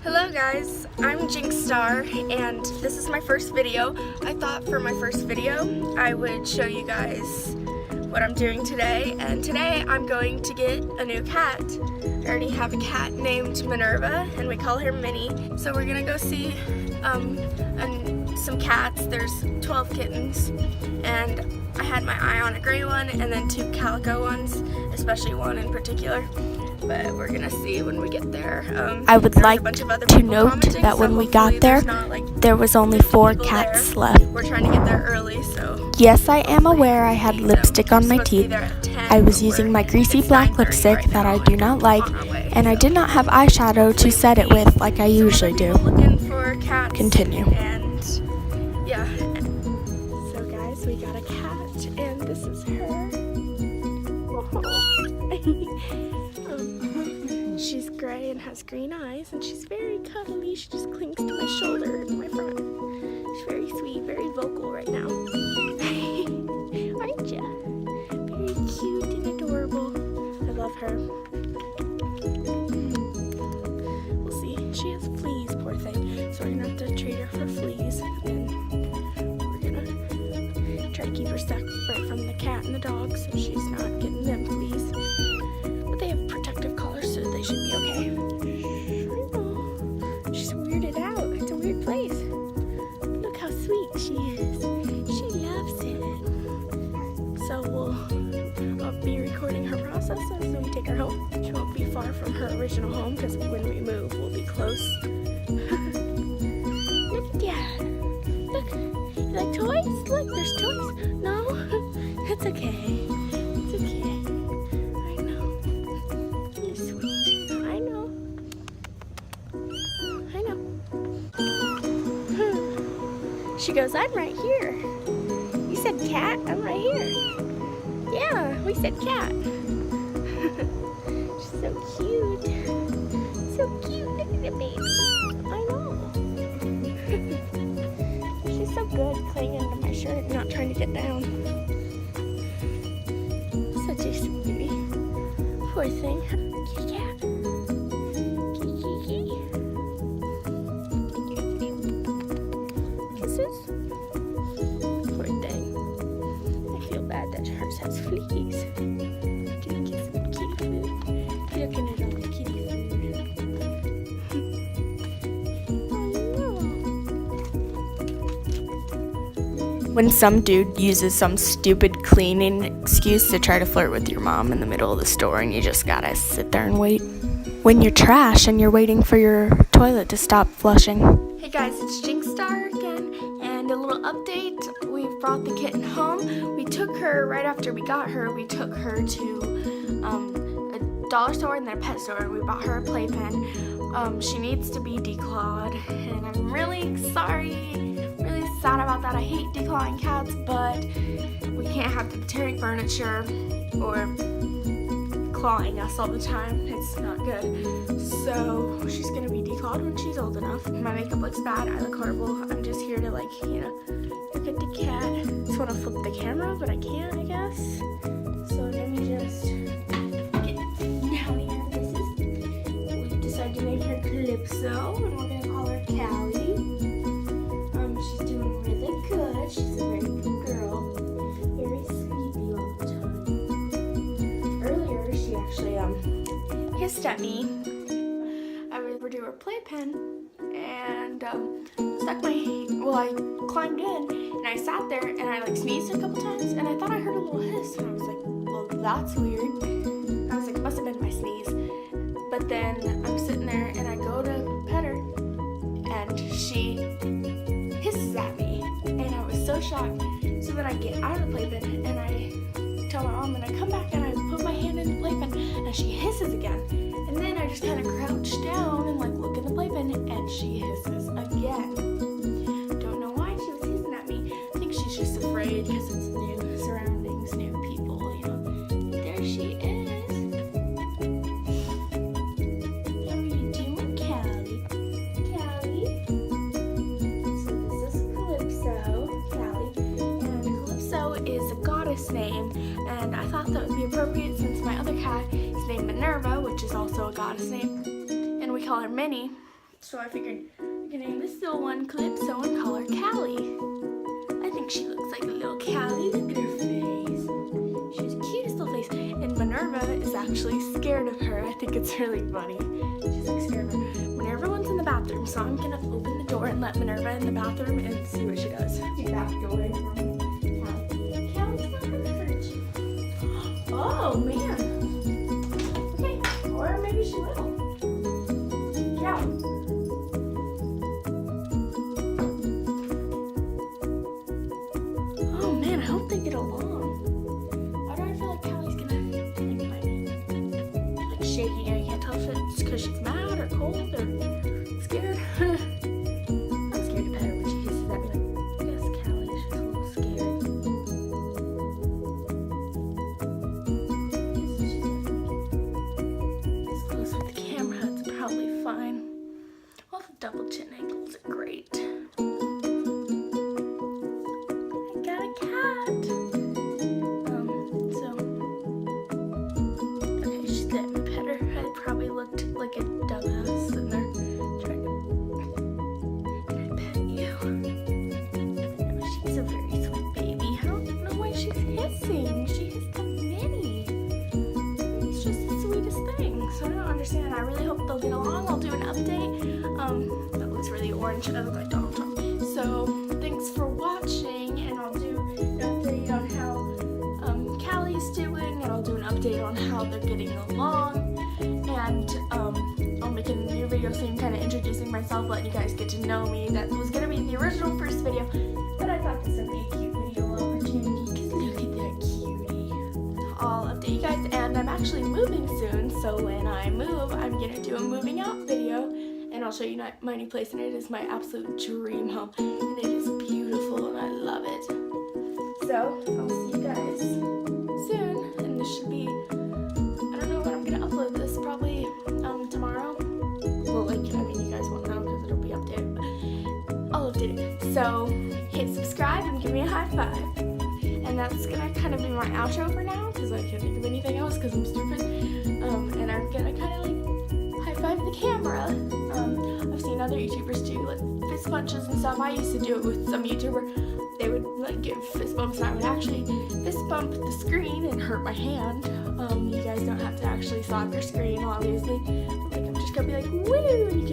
Hello guys, I'm Jinx Star and this is my first video. I thought for my first video I would show you guys what I'm doing today, and today I'm going to get a new cat. I already have a cat named Minerva and we call her Minnie. So we're gonna go see some cats. There's 12 kittens and I had my eye on a gray one and then 2 calico ones, especially one in particular. But we're gonna see when we get there. I would like to note that when we got there, there was only 4 cats left. We're trying to get there early, so... Yes, I am aware I had lipstick on my teeth. I was using my greasy black lipstick that I do not like, and I did not have eyeshadow to set it with like I usually do. Continue. And yeah. So guys, we got a cat, and this is her. She's gray and has green eyes, and she's very cuddly. She just clings to my shoulder and my front. She's very sweet, very vocal right now. Aren't ya? Very cute and adorable. I love her. We'll see. She has fleas, poor thing. So we're gonna have to treat her for fleas. And we're gonna try to keep her separate from the cat and the dog so she's not getting them fleas. But they have protective collars, so they should be okay. She's weirded out. It's a weird place. Look how sweet she is. She loves it. So I'll be recording her process as we take her home. She won't be far from her original home because when we move, we'll be close. Look at that. Look. You like toys? Look, there's toys. No? It's okay. It's okay. I know. You're sweet. I know. I know. She goes, I'm right here. You said cat? I'm right here. Yeah, we said cat. She's so cute. So cute. Look at the baby. I know. She's so good clinging to my shirt, not trying to get down. Such a sweet baby. Poor thing. Kitty cat. Kitty. Kisses. Poor thing. I feel bad that hers has fleas. Kitty kiss and kitty food. Looking at all the kitty food. When some dude uses some stupid cleaning excuse to try to flirt with your mom in the middle of the store and you just gotta sit there and wait. When you're trash and you're waiting for your toilet to stop flushing. Hey guys, it's Jinx Star again, and a little update. We've brought the kitten home. We took her, right after we got her, we took her to a dollar store and then a pet store, and we bought her a playpen. She needs to be declawed, and I'm really sorry, really sad about that. I hate declawing cats, but we can't have them tearing furniture or clawing us all the time. It's not good. So she's gonna be declawed when she's old enough. My makeup looks bad. I look horrible. I'm just here to, like, you know, look at the cat. I just want to flip the camera, but I can't, I guess. So let me just get down here. We decided to make her Calypso, and we're gonna call her Callie. She's doing really good. She's a very good girl. Very sleepy all the time. Earlier, she actually hissed at me. I was over to her playpen and I climbed in and I sat there and I sneezed a couple times and I thought I heard a little hiss and I was like, well, that's weird. I was like, it must have been my sneeze. But then I'm sitting there and I go to pet her and she hisses at me and I was so shocked. So then I get out of the playpen and I tell my mom and I come back and I put my hand in the playpen and she hisses again. And then I just kind of crouch down and look in the playpen and she hisses again. Don't know why she was hissing at me. I think she's just afraid because it's new surroundings, new people, you know. There she is. How are you doing, Callie? Callie? So this is Calypso, Callie. And Calypso is a goddess name, and I thought that would be appropriate since my other cat is named Minerva, which is also a goddess name, and we call her Minnie. So I figured I can name this little one Calypso and call her Callie. I think she looks like a little Callie. Look at her face. She has the cutest little face. And Minerva is actually scared of her. I think it's really funny. She's like scared of her. Minerva in the bathroom, so I'm gonna open the door and let Minerva in the bathroom and see what she does. Get back away from Callie. Callie's not hurt. Oh man. Okay, or maybe she will. Yeah. Oh man, I hope they get along. Why do I feel like Callie's gonna like bite me? Like shaking. I can't tell if it's because she's mad or cold or scared. I'm scared to pet her when she hisses at me like, yes, Callie, she's a little scared. It's close with the camera, it's probably fine. Well, the double chin angles are great. I got a cat. Okay, she's letting me pet her. I probably looked like a dumbass sitting there trying to. Can I pet you? Oh, she's a very sweet baby. I don't know why she's hissing. She hissed at Minnie. It's just the sweetest thing. So I don't understand. I really hope they'll get along. I'll do an update. That looks really orange. I look like Donald Trump. So thanks for watching, and I'll do an update on how Callie's doing, and I'll do an update on how they're getting along, and I'll make a new video soon, kind of introducing myself, letting you guys get to know me. That was gonna be the original first video, but I thought this would be a cute video opportunity, because look at that cutie. I'll update you guys, and I'm actually moving soon, so when I move, I'm gonna do a moving out video, and I'll show you my new place, and it is my absolute dream home, and it is beautiful, and I love it. So, I'll see you guys soon, and this should be, I don't know when I'm gonna upload this, probably tomorrow. Well, like, I mean, you guys won't know because it'll be updated, but I'll update it. So, hit subscribe and give me a high five. And that's gonna kind of be my outro for now, because I can't think of anything else because I'm stupid. And I'm gonna kind of like high five the camera. I've seen other YouTubers do like fist punches and stuff. I used to do it with some YouTuber. They would like give fist bumps, and I would actually fist bump the screen and hurt my hand. You guys don't have to actually slap your screen, obviously. But, like, I'm just gonna be like, woo!